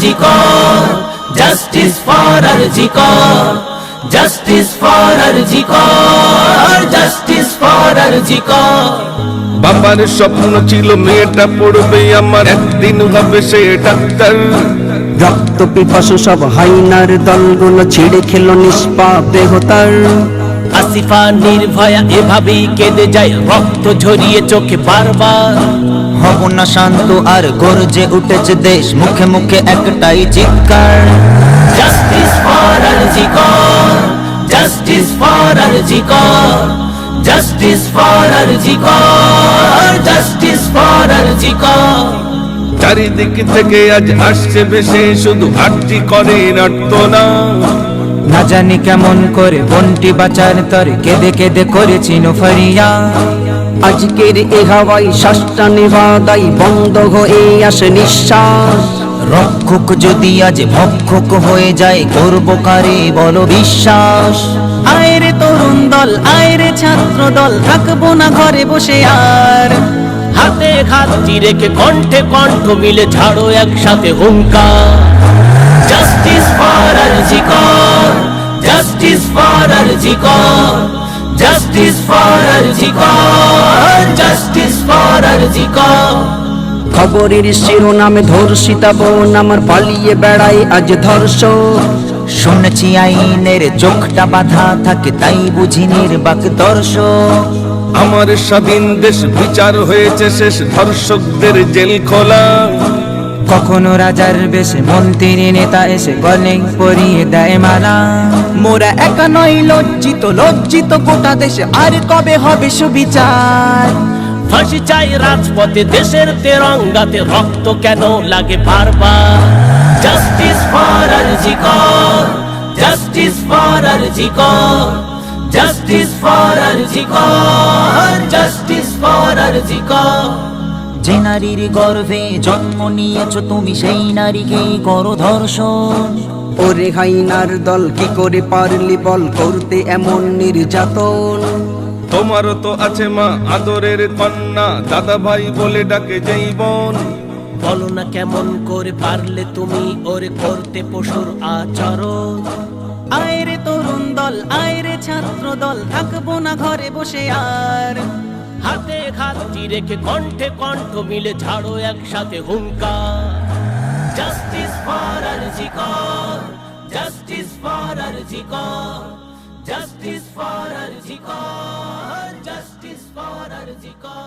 RG Kar, justice for RG Kar, justice for RG Kar, justice for RG Kar. বাবার স্বপ্ন ছিল মেয়েটা পড়বে আমার, একদিন হবে সে ডাক্তার। রক্ত পিপাসু সব হাইনার দলগুলো ছিঁড়ে খেলো নিষ্পাপ দেহতার। আসিফা নির্ভয়া এভাবেই কেঁদে যায়, রক্ত ঝরিয়ে চোখে বারবার। হব না শান্ত আর গর্জে উঠেছে দেশ, মুখে মুখে একটাই চিৎকার। Justice for RG Kar, justice for RG Kar, justice for RG Kar, justice for RG Kar. চারিদিক থেকে আজ আসছে বেশে, শুধু আরজি করে নাট্যনা। না জানি কেমন করে বন্টি বাঁচার তরে কেঁদে কেঁদে করেছি ফরিয়া। আজকের এ হাওয়াই শ্বাসটা নেভাদাই, বন্ধ হয়ে আসে নিঃশ্বাস। রক্ষক যদি আজ ভক্ষক হয়ে যায়, করব কারে বলো বিশ্বাস। আয়রে তরুণ দল, আয়রে ছাত্র দল, থাকবো না ঘরে বসে আর। হাতে হাতটি রেখে কণ্ঠে কণ্ঠ মিলে ঝাড়ো একসাথে হুঙ্কার। Justice for RG Kar, justice for RG Kar, justice for RG Kar, justice for RG Kar. খবরের শিরোনামে ধর্ষিতা বোন আমার পালিয়ে বেড়াই আজ ধর্ষক। শুনেছি আইনের চোখটা বাঁধা থাকে, তাই বুঝি নির্বাক দর্শক। আমার স্বাধীন দেশ বিচার হয়েছে শেষ, ধর্ষকদের জেল খোলা। কখনো রাজার বেশে মন্ত্রী নেতা এসে গলে পরিয়ে দেয় মালা। মোরা একা নয় লজ্জিত, লজ্জিত গোটা দেশে, আর কবে হবে সুবিচার। ফাঁসি চাই রাজপথে, দেশের তেরঙ্গাতে রক্ত কেন লাগে বারবার। Justice for RG Kar, justice for RG Kar, justice for RG Kar, justice for RG Kar. যে নারীর গর্ভে জন্ম নিয়েছো তুমি, সেই নারীকেই করো ধর্ষণ। ওরে হাইনার দল কি করে পারলি বল করতে এমন নির্যাতন। তোমারও তো আছে মা আদরের কন্যা, দাদা ভাই বলে ডাকে যেই বোন। বলো না কেমন করে পারলে তুমি ওরে করতে পশুর আচরণ। আয়রে তরুণ দল, আয়রে ছাত্র দল, থাকবো না ঘরে বসে আর। হাতে হাতটি রেখে কণ্ঠে কণ্ঠ মিলে ঝাড়ো একসাথে হুঙ্কার। Justice for RG Kar, justice for RG Kar, justice for RG Kar, justice for RG Kar.